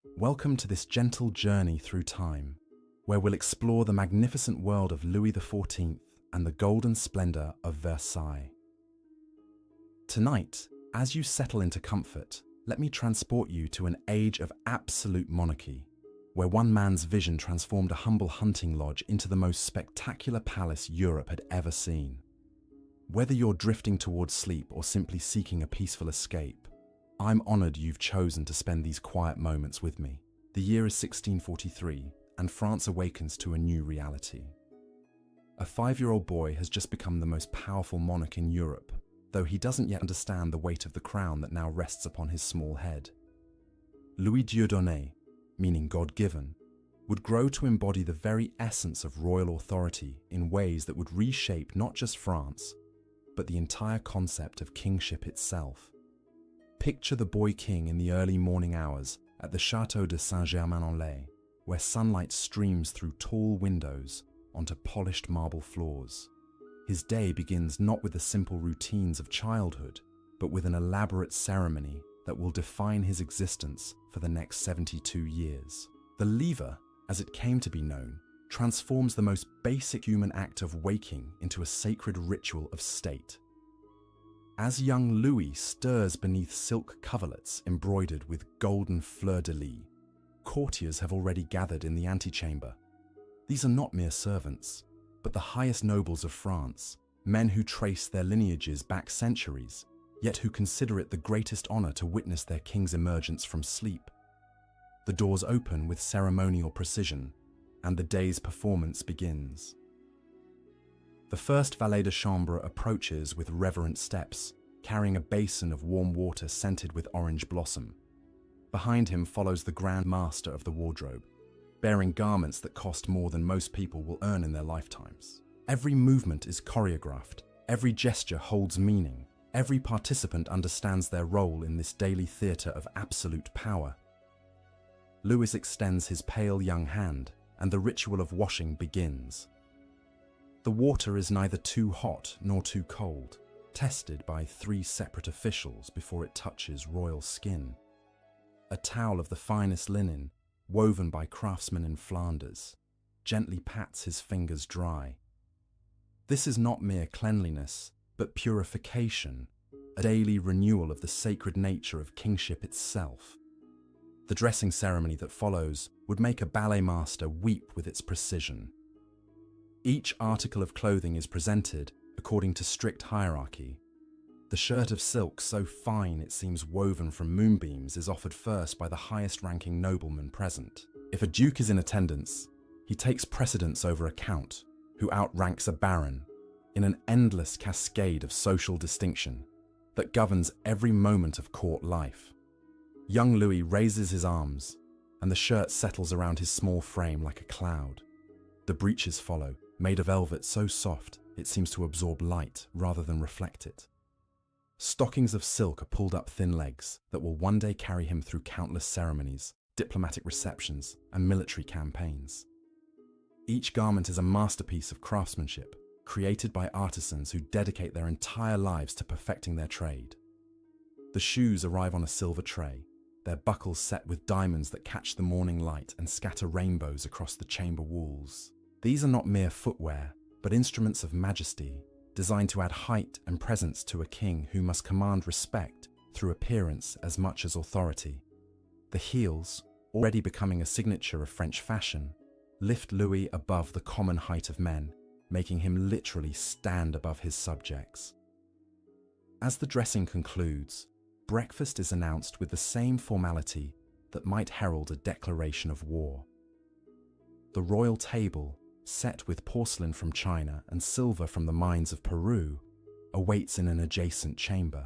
Welcome to this gentle journey through time, where we'll explore the magnificent world of Louis XIV and the golden splendor of Versailles. Tonight, as you settle into comfort, let me transport you to an age of absolute monarchy, where one man's vision transformed a humble hunting lodge into the most spectacular palace Europe had ever seen. Whether you're drifting towards sleep or simply seeking a peaceful escape, I'm honored you've chosen to spend these quiet moments with me. The year is 1643, and France awakens to a new reality. A 5-year-old boy has just become the most powerful monarch in Europe, though he doesn't yet understand the weight of the crown that now rests upon his small head. Louis Dieudonné, meaning God-given, would grow to embody the very essence of royal authority in ways that would reshape not just France, but the entire concept of kingship itself. Picture the boy king in the early morning hours at the Château de Saint-Germain-en-Laye, where sunlight streams through tall windows onto polished marble floors. His day begins not with the simple routines of childhood, but with an elaborate ceremony that will define his existence for the next 72 years. The lever, as it came to be known, transforms the most basic human act of waking into a sacred ritual of state. As young Louis stirs beneath silk coverlets embroidered with golden fleur-de-lis, courtiers have already gathered in the antechamber. These are not mere servants, but the highest nobles of France, men who trace their lineages back centuries, yet who consider it the greatest honor to witness their king's emergence from sleep. The doors open with ceremonial precision, and the day's performance begins. The first valet de chambre approaches with reverent steps, carrying a basin of warm water scented with orange blossom. Behind him follows the Grand Master of the Wardrobe, bearing garments that cost more than most people will earn in their lifetimes. Every movement is choreographed, every gesture holds meaning, every participant understands their role in this daily theatre of absolute power. Louis extends his pale young hand, and the ritual of washing begins. The water is neither too hot nor too cold, tested by 3 separate officials before it touches royal skin. A towel of the finest linen, woven by craftsmen in Flanders, gently pats his fingers dry. This is not mere cleanliness, but purification, a daily renewal of the sacred nature of kingship itself. The dressing ceremony that follows would make a ballet master weep with its precision. Each article of clothing is presented according to strict hierarchy. The shirt of silk so fine it seems woven from moonbeams is offered first by the highest-ranking nobleman present. If a duke is in attendance, he takes precedence over a count, who outranks a baron, in an endless cascade of social distinction that governs every moment of court life. Young Louis raises his arms, and the shirt settles around his small frame like a cloud. The breeches follow, made of velvet so soft it seems to absorb light rather than reflect it. Stockings of silk are pulled up thin legs that will one day carry him through countless ceremonies, diplomatic receptions, and military campaigns. Each garment is a masterpiece of craftsmanship, created by artisans who dedicate their entire lives to perfecting their trade. The shoes arrive on a silver tray, their buckles set with diamonds that catch the morning light and scatter rainbows across the chamber walls. These are not mere footwear, but instruments of majesty, designed to add height and presence to a king who must command respect through appearance as much as authority. The heels, already becoming a signature of French fashion, lift Louis above the common height of men, making him literally stand above his subjects. As the dressing concludes, breakfast is announced with the same formality that might herald a declaration of war. The royal table, set with porcelain from China and silver from the mines of Peru, awaits in an adjacent chamber.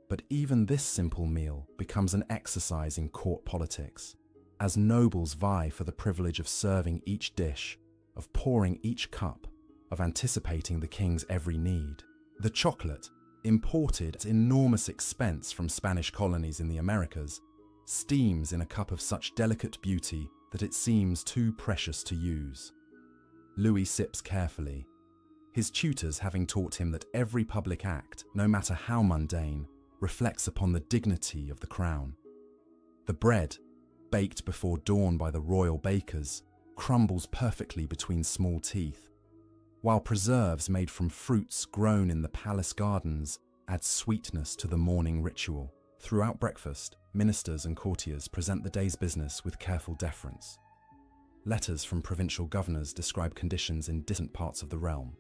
But even this simple meal becomes an exercise in court politics, as nobles vie for the privilege of serving each dish, of pouring each cup, of anticipating the king's every need. The chocolate, imported at enormous expense from Spanish colonies in the Americas, steams in a cup of such delicate beauty that it seems too precious to use. Louis sips carefully, his tutors having taught him that every public act, no matter how mundane, reflects upon the dignity of the crown. The bread, baked before dawn by the royal bakers, crumbles perfectly between small teeth, while preserves made from fruits grown in the palace gardens add sweetness to the morning ritual. Throughout breakfast, ministers and courtiers present the day's business with careful deference. Letters from provincial governors describe conditions in distant parts of the realm.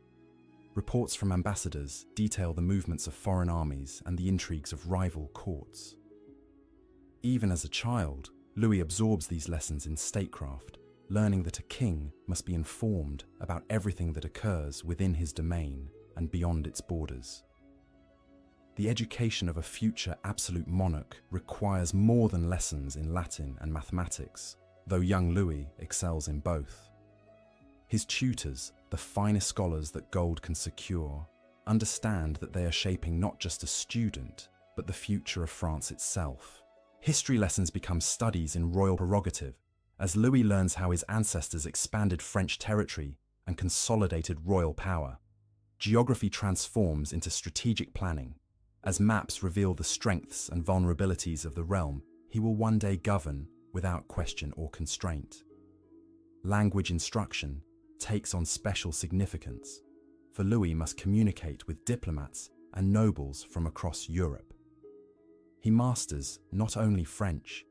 Reports from ambassadors detail the movements of foreign armies and the intrigues of rival courts. Even as a child, Louis absorbs these lessons in statecraft, learning that a king must be informed about everything that occurs within his domain and beyond its borders. The education of a future absolute monarch requires more than lessons in Latin and mathematics, though young Louis excels in both. His tutors, the finest scholars that gold can secure, understand that they are shaping not just a student, but the future of France itself. History lessons become studies in royal prerogative, as Louis learns how his ancestors expanded French territory and consolidated royal power. Geography transforms into strategic planning. As maps reveal the strengths and vulnerabilities of the realm, he will one day govern without question or constraint. Language instruction takes on special significance, for Louis must communicate with diplomats and nobles from across Europe. He masters not only French,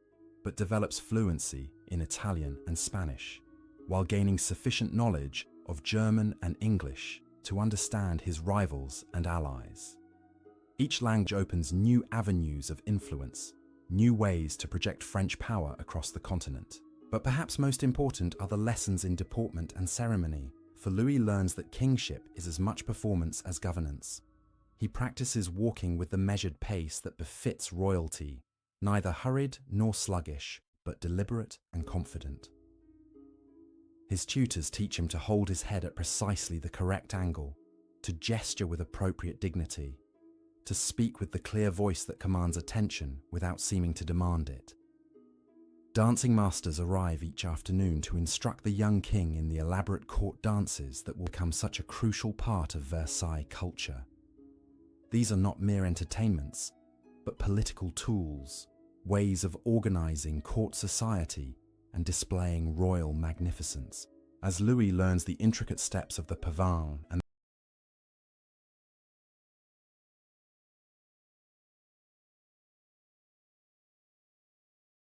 but develops fluency in Italian and Spanish, while gaining sufficient knowledge of German and English to understand his rivals and allies. Each language opens new avenues of influence, new ways to project French power across the continent. But perhaps most important are the lessons in deportment and ceremony, for Louis learns that kingship is as much performance as governance. He practices walking with the measured pace that befits royalty, neither hurried nor sluggish, but deliberate and confident. His tutors teach him to hold his head at precisely the correct angle, to gesture with appropriate dignity, to speak with the clear voice that commands attention without seeming to demand it. Dancing masters arrive each afternoon to instruct the young king in the elaborate court dances that will become such a crucial part of Versailles culture. These are not mere entertainments, but political tools, ways of organizing court society and displaying royal magnificence. As Louis learns the intricate steps of the pavane and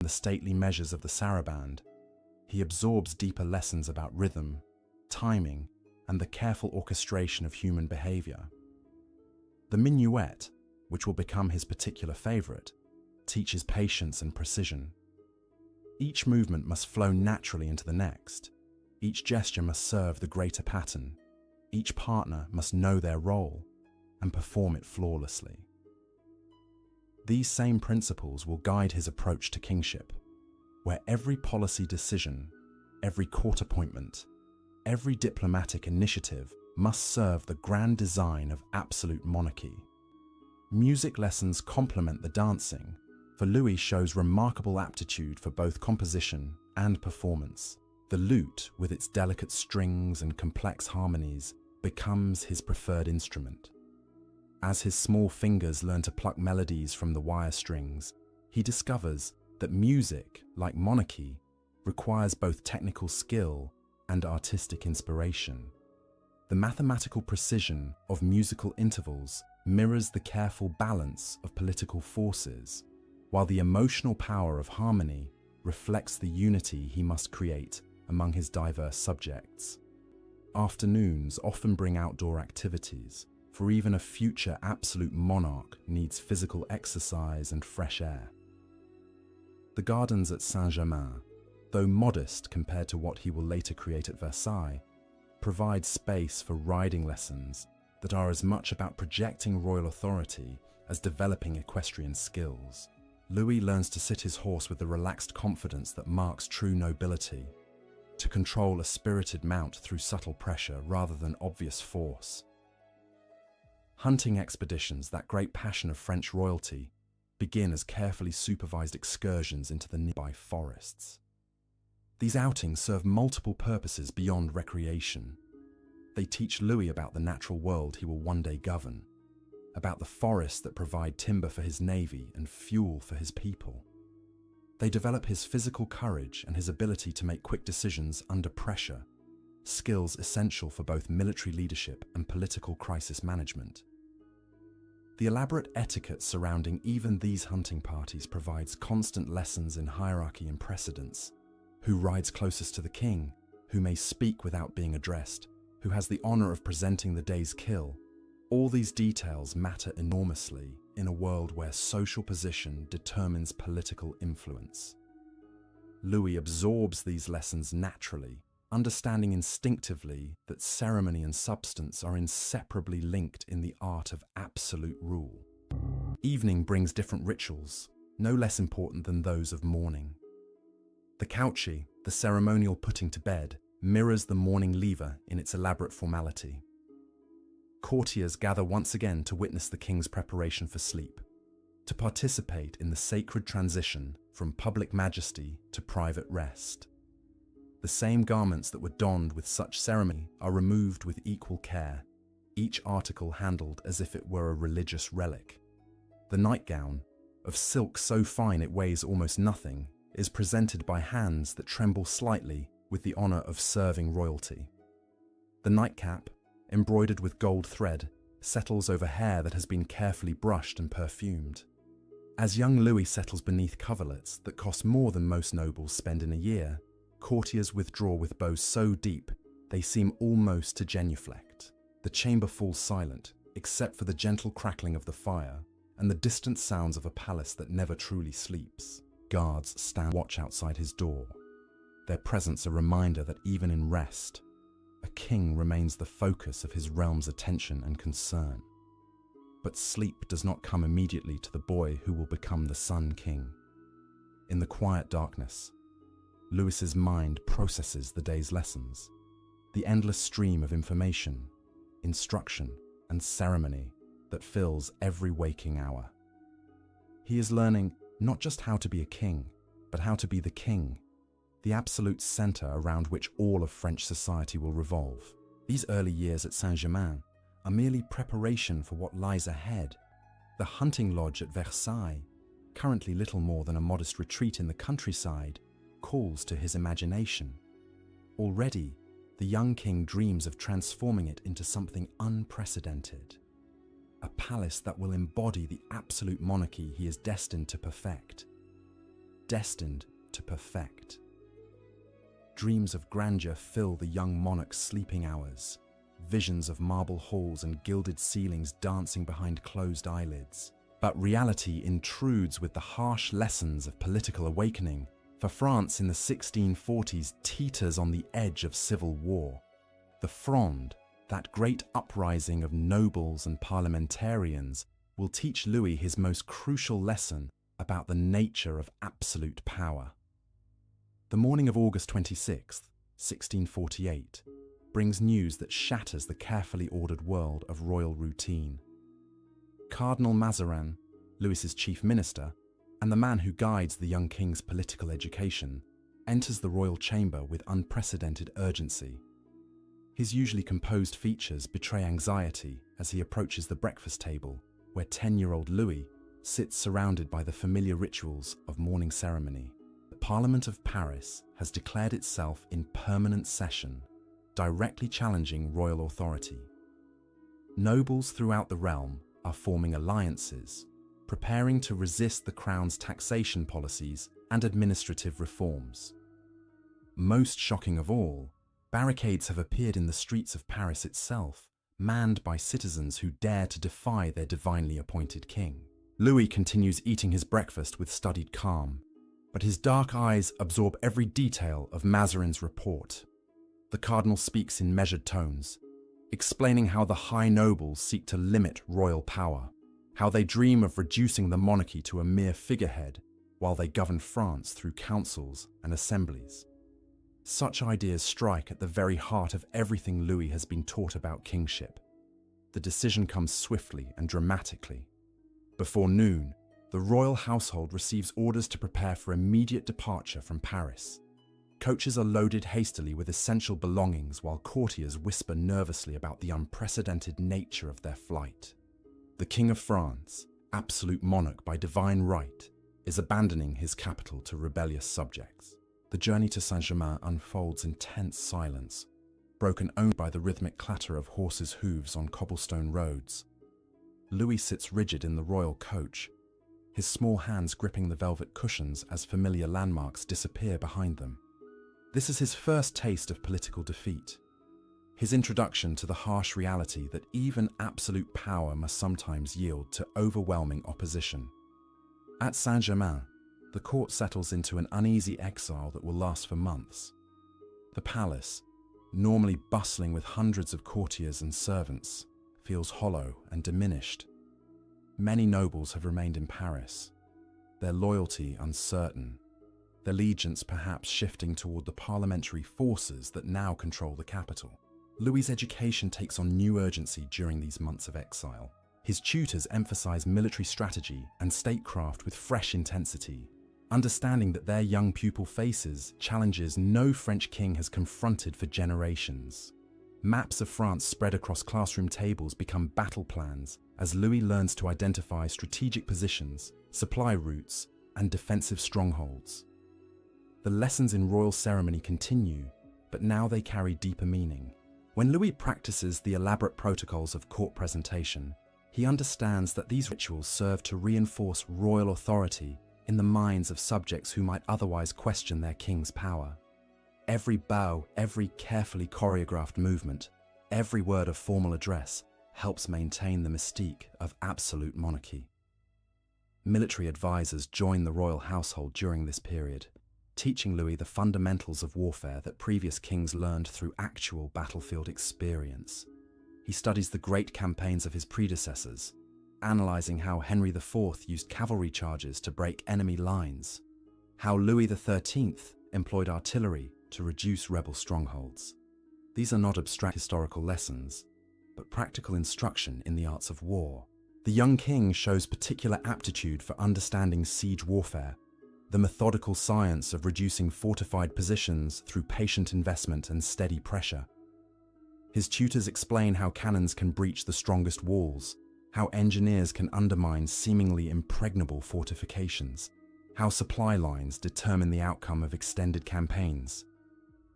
the stately measures of the saraband, he absorbs deeper lessons about rhythm, timing, and the careful orchestration of human behavior. The minuet, which will become his particular favorite, teaches patience and precision. Each movement must flow naturally into the next. Each gesture must serve the greater pattern. Each partner must know their role and perform it flawlessly. These same principles will guide his approach to kingship, where every policy decision, every court appointment, every diplomatic initiative must serve the grand design of absolute monarchy. Music lessons complement the dancing, for Louis shows remarkable aptitude for both composition and performance. The lute, with its delicate strings and complex harmonies, becomes his preferred instrument. As his small fingers learn to pluck melodies from the wire strings, he discovers that music, like monarchy, requires both technical skill and artistic inspiration. The mathematical precision of musical intervals mirrors the careful balance of political forces, while the emotional power of harmony reflects the unity he must create among his diverse subjects. Afternoons often bring outdoor activities, for even a future absolute monarch needs physical exercise and fresh air. The gardens at Saint-Germain, though modest compared to what he will later create at Versailles, provide space for riding lessons that are as much about projecting royal authority as developing equestrian skills. Louis learns to sit his horse with the relaxed confidence that marks true nobility, to control a spirited mount through subtle pressure rather than obvious force. Hunting expeditions, that great passion of French royalty, begin as carefully supervised excursions into the nearby forests. These outings serve multiple purposes beyond recreation. They teach Louis about the natural world he will one day govern, about the forests that provide timber for his navy and fuel for his people. They develop his physical courage and his ability to make quick decisions under pressure, skills essential for both military leadership and political crisis management. The elaborate etiquette surrounding even these hunting parties provides constant lessons in hierarchy and precedence. Who rides closest to the king, who may speak without being addressed, who has the honor of presenting the day's kill. All these details matter enormously in a world where social position determines political influence. Louis absorbs these lessons naturally, understanding instinctively that ceremony and substance are inseparably linked in the art of absolute rule. Evening brings different rituals, no less important than those of morning. The couchi, the ceremonial putting to bed, mirrors the morning lever in its elaborate formality. Courtiers gather once again to witness the king's preparation for sleep, to participate in the sacred transition from public majesty to private rest. The same garments that were donned with such ceremony are removed with equal care, each article handled as if it were a religious relic. The nightgown, of silk so fine it weighs almost nothing, is presented by hands that tremble slightly with the honor of serving royalty. The nightcap, embroidered with gold thread, settles over hair that has been carefully brushed and perfumed. As young Louis settles beneath coverlets that cost more than most nobles spend in a year, courtiers withdraw with bows so deep they seem almost to genuflect. The chamber falls silent, except for the gentle crackling of the fire and the distant sounds of a palace that never truly sleeps. Guards stand watch outside his door, their presence a reminder that even in rest, a king remains the focus of his realm's attention and concern. But sleep does not come immediately to the boy who will become the Sun King. In the quiet darkness, Louis's mind processes the day's lessons, the endless stream of information, instruction, and ceremony that fills every waking hour. He is learning not just how to be a king, but how to be the king, the absolute center around which all of French society will revolve. These early years at Saint-Germain are merely preparation for what lies ahead. The hunting lodge at Versailles, currently little more than a modest retreat in the countryside, calls to his imagination. Already, the young king dreams of transforming it into something unprecedented. A palace that will embody the absolute monarchy he is destined to perfect. Destined to perfect. Dreams of grandeur fill the young monarch's sleeping hours, visions of marble halls and gilded ceilings dancing behind closed eyelids. But reality intrudes with the harsh lessons of political awakening, for France in the 1640s teeters on the edge of civil war. The Fronde, that great uprising of nobles and parliamentarians, will teach Louis his most crucial lesson about the nature of absolute power. The morning of August 26th, 1648, brings news that shatters the carefully ordered world of royal routine. Cardinal Mazarin, Louis's chief minister, and the man who guides the young king's political education, enters the royal chamber with unprecedented urgency. His usually composed features betray anxiety as he approaches the breakfast table, where 10-year-old Louis sits surrounded by the familiar rituals of morning ceremony. The Parliament of Paris has declared itself in permanent session, directly challenging royal authority. Nobles throughout the realm are forming alliances, preparing to resist the crown's taxation policies and administrative reforms. Most shocking of all, barricades have appeared in the streets of Paris itself, manned by citizens who dare to defy their divinely appointed king. Louis continues eating his breakfast with studied calm, but his dark eyes absorb every detail of Mazarin's report. The cardinal speaks in measured tones, explaining how the high nobles seek to limit royal power, how they dream of reducing the monarchy to a mere figurehead while they govern France through councils and assemblies. Such ideas strike at the very heart of everything Louis has been taught about kingship. The decision comes swiftly and dramatically. Before noon, the royal household receives orders to prepare for immediate departure from Paris. Coaches are loaded hastily with essential belongings while courtiers whisper nervously about the unprecedented nature of their flight. The King of France, absolute monarch by divine right, is abandoning his capital to rebellious subjects. The journey to Saint-Germain unfolds in tense silence, broken only by the rhythmic clatter of horses' hooves on cobblestone roads. Louis sits rigid in the royal coach, his small hands gripping the velvet cushions as familiar landmarks disappear behind them. This is his first taste of political defeat, his introduction to the harsh reality that even absolute power must sometimes yield to overwhelming opposition. At Saint-Germain, the court settles into an uneasy exile that will last for months. The palace, normally bustling with hundreds of courtiers and servants, feels hollow and diminished. Many nobles have remained in Paris, their loyalty uncertain, their allegiance perhaps shifting toward the parliamentary forces that now control the capital. Louis's education takes on new urgency during these months of exile. His tutors emphasize military strategy and statecraft with fresh intensity, understanding that their young pupil faces challenges no French king has confronted for generations. Maps of France spread across classroom tables become battle plans as Louis learns to identify strategic positions, supply routes, and defensive strongholds. The lessons in royal ceremony continue, but now they carry deeper meaning. When Louis practices the elaborate protocols of court presentation, he understands that these rituals serve to reinforce royal authority in the minds of subjects who might otherwise question their king's power. Every bow, every carefully choreographed movement, every word of formal address helps maintain the mystique of absolute monarchy. Military advisors join the royal household during this period, teaching Louis the fundamentals of warfare that previous kings learned through actual battlefield experience. He studies the great campaigns of his predecessors, analysing how Henry IV used cavalry charges to break enemy lines, how Louis XIII employed artillery to reduce rebel strongholds. These are not abstract historical lessons, but practical instruction in the arts of war. The young king shows particular aptitude for understanding siege warfare, the methodical science of reducing fortified positions through patient investment and steady pressure. His tutors explain how cannons can breach the strongest walls, how engineers can undermine seemingly impregnable fortifications, how supply lines determine the outcome of extended campaigns.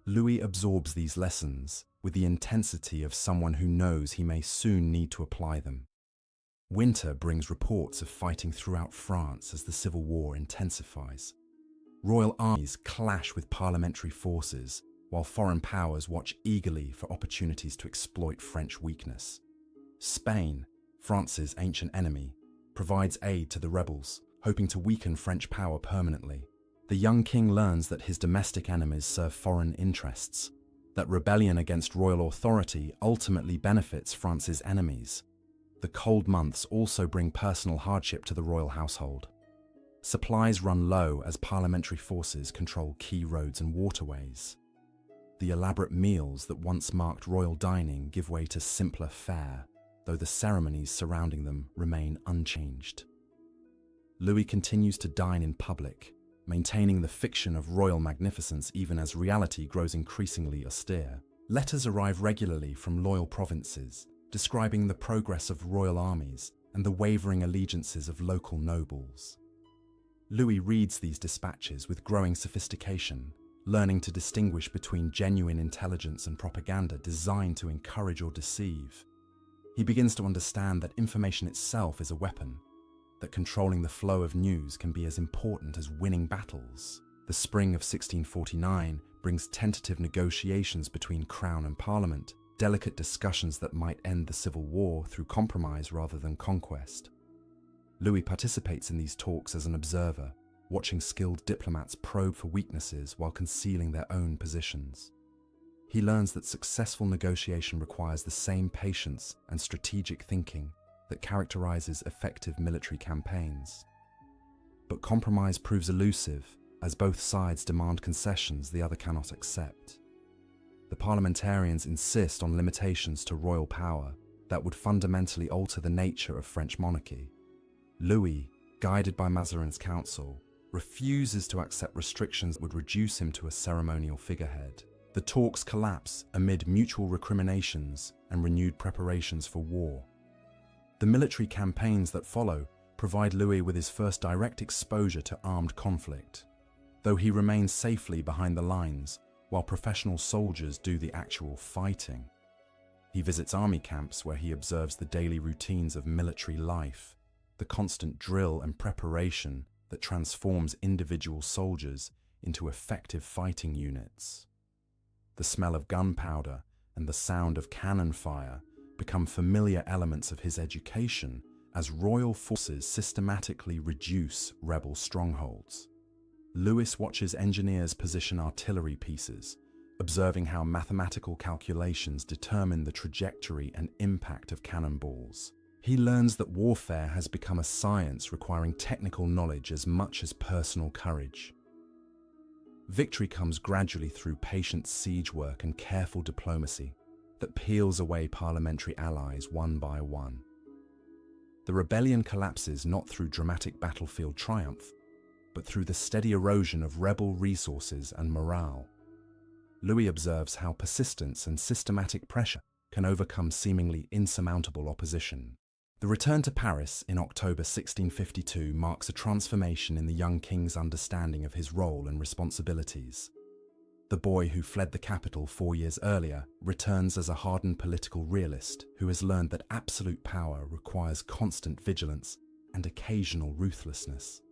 Louis absorbs these lessons with the intensity of someone who knows he may soon need to apply them. Winter brings reports of fighting throughout France as the civil war intensifies. Royal armies clash with parliamentary forces, while foreign powers watch eagerly for opportunities to exploit French weakness. Spain, France's ancient enemy, provides aid to the rebels, hoping to weaken French power permanently. The young king learns that his domestic enemies serve foreign interests, that rebellion against royal authority ultimately benefits France's enemies. The cold months also bring personal hardship to the royal household. Supplies run low as parliamentary forces control key roads and waterways. The elaborate meals that once marked royal dining give way to simpler fare, though the ceremonies surrounding them remain unchanged. Louis continues to dine in public, maintaining the fiction of royal magnificence even as reality grows increasingly austere. Letters arrive regularly from loyal provinces, describing the progress of royal armies and the wavering allegiances of local nobles. Louis reads these dispatches with growing sophistication, learning to distinguish between genuine intelligence and propaganda designed to encourage or deceive. He begins to understand that information itself is a weapon, that controlling the flow of news can be as important as winning battles. The spring of 1649 brings tentative negotiations between Crown and Parliament, delicate discussions that might end the civil war through compromise rather than conquest. Louis participates in these talks as an observer, watching skilled diplomats probe for weaknesses while concealing their own positions. He learns that successful negotiation requires the same patience and strategic thinking that characterizes effective military campaigns. But compromise proves elusive, as both sides demand concessions the other cannot accept. The parliamentarians insist on limitations to royal power that would fundamentally alter the nature of French monarchy. Louis, guided by Mazarin's counsel, refuses to accept restrictions that would reduce him to a ceremonial figurehead. The talks collapse amid mutual recriminations and renewed preparations for war. The military campaigns that follow provide Louis with his first direct exposure to armed conflict, though he remains safely behind the lines while professional soldiers do the actual fighting. He visits army camps where he observes the daily routines of military life, the constant drill and preparation that transforms individual soldiers into effective fighting units. The smell of gunpowder and the sound of cannon fire become familiar elements of his education as royal forces systematically reduce rebel strongholds. Louis watches engineers position artillery pieces, observing how mathematical calculations determine the trajectory and impact of cannonballs. He learns that warfare has become a science requiring technical knowledge as much as personal courage. Victory comes gradually through patient siege work and careful diplomacy that peels away parliamentary allies one by one. The rebellion collapses not through dramatic battlefield triumph, but through the steady erosion of rebel resources and morale. Louis observes how persistence and systematic pressure can overcome seemingly insurmountable opposition. The return to Paris in October 1652 marks a transformation in the young king's understanding of his role and responsibilities. The boy who fled the capital 4 years earlier returns as a hardened political realist who has learned that absolute power requires constant vigilance and occasional ruthlessness.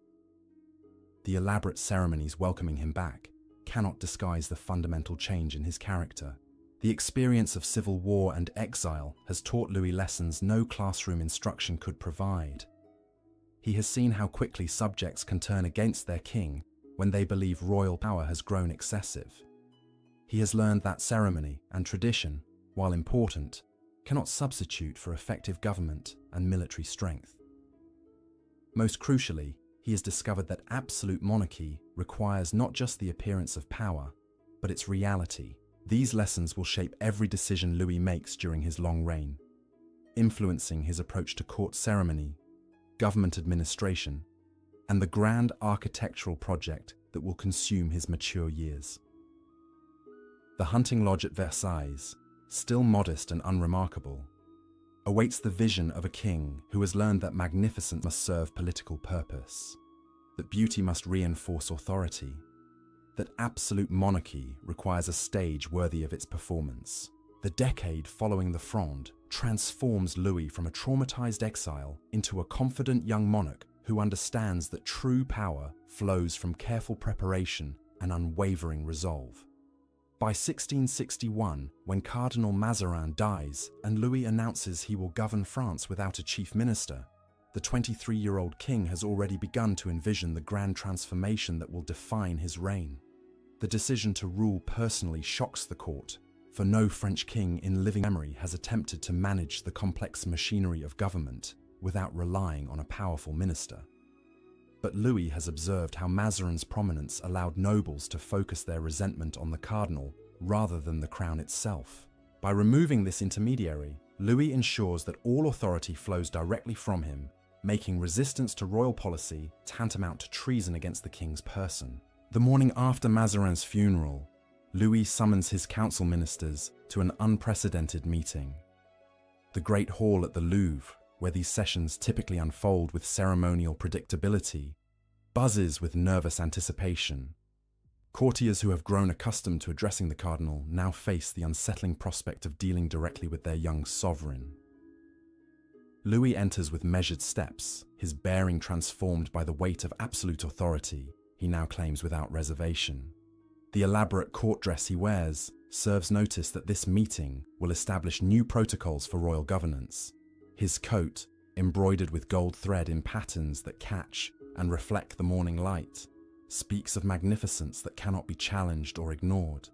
The elaborate ceremonies welcoming him back cannot disguise the fundamental change in his character. The experience of civil war and exile has taught Louis lessons no classroom instruction could provide. He has seen how quickly subjects can turn against their king when they believe royal power has grown excessive. He has learned that ceremony and tradition, while important, cannot substitute for effective government and military strength. Most crucially, he has discovered that absolute monarchy requires not just the appearance of power, but its reality. These lessons will shape every decision Louis makes during his long reign, influencing his approach to court ceremony, government administration, and the grand architectural project that will consume his mature years. The hunting lodge at Versailles, still modest and unremarkable, awaits the vision of a king who has learned that magnificence must serve political purpose, that beauty must reinforce authority, that absolute monarchy requires a stage worthy of its performance. The decade following the Fronde transforms Louis from a traumatized exile into a confident young monarch who understands that true power flows from careful preparation and unwavering resolve. By 1661, when Cardinal Mazarin dies and Louis announces he will govern France without a chief minister, the 23-year-old king has already begun to envision the grand transformation that will define his reign. The decision to rule personally shocks the court, for no French king in living memory has attempted to manage the complex machinery of government without relying on a powerful minister. But Louis has observed how Mazarin's prominence allowed nobles to focus their resentment on the cardinal rather than the crown itself. By removing this intermediary, Louis ensures that all authority flows directly from him, making resistance to royal policy tantamount to treason against the king's person. The morning after Mazarin's funeral, Louis summons his council ministers to an unprecedented meeting. The Great Hall at the Louvre, where these sessions typically unfold with ceremonial predictability, buzzes with nervous anticipation. Courtiers who have grown accustomed to addressing the cardinal now face the unsettling prospect of dealing directly with their young sovereign. Louis enters with measured steps, his bearing transformed by the weight of absolute authority he now claims without reservation. The elaborate court dress he wears serves notice that this meeting will establish new protocols for royal governance. His coat, embroidered with gold thread in patterns that catch and reflect the morning light, speaks of magnificence that cannot be challenged or ignored.